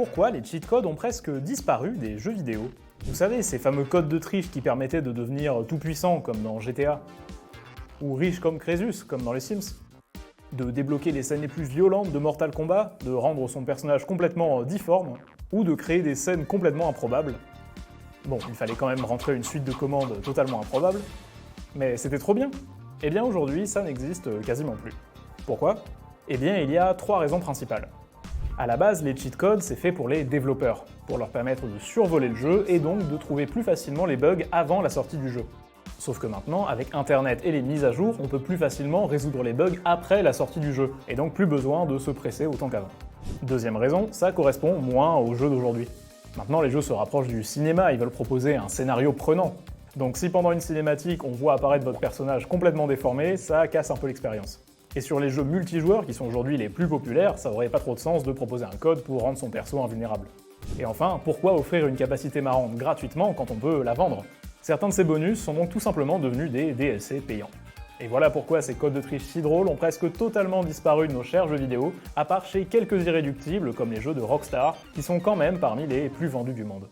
pourquoi les cheat codes ont presque disparu des jeux vidéo. Vous savez, ces fameux codes de triche qui permettaient de devenir tout puissant comme dans GTA, ou riche comme Crésus comme dans les Sims, de débloquer les scènes les plus violentes de Mortal Kombat, de rendre son personnage complètement difforme, ou de créer des scènes complètement improbables. Bon, il fallait quand même rentrer une suite de commandes totalement improbables, mais c'était trop bien. Eh bien aujourd'hui, ça n'existe quasiment plus. Pourquoi? Eh bien il y a 3 raisons principales. À la base, les cheat codes, c'est fait pour les développeurs, pour leur permettre de survoler le jeu et donc de trouver plus facilement les bugs avant la sortie du jeu. Sauf que maintenant, avec Internet et les mises à jour, on peut plus facilement résoudre les bugs après la sortie du jeu, et donc plus besoin de se presser autant qu'avant. Deuxième raison, ça correspond moins aux jeux d'aujourd'hui. Maintenant, les jeux se rapprochent du cinéma, ils veulent proposer un scénario prenant. Donc si pendant une cinématique, on voit apparaître votre personnage complètement déformé, ça casse un peu l'expérience. Et sur les jeux multijoueurs, qui sont aujourd'hui les plus populaires, ça aurait pas trop de sens de proposer un code pour rendre son perso invulnérable. Et enfin, pourquoi offrir une capacité marrante gratuitement quand on peut la vendre? Certains de ces bonus sont donc tout simplement devenus des DLC payants. Et voilà pourquoi ces codes de triche si drôles ont presque totalement disparu de nos chers jeux vidéo, à part chez quelques irréductibles comme les jeux de Rockstar, qui sont quand même parmi les plus vendus du monde.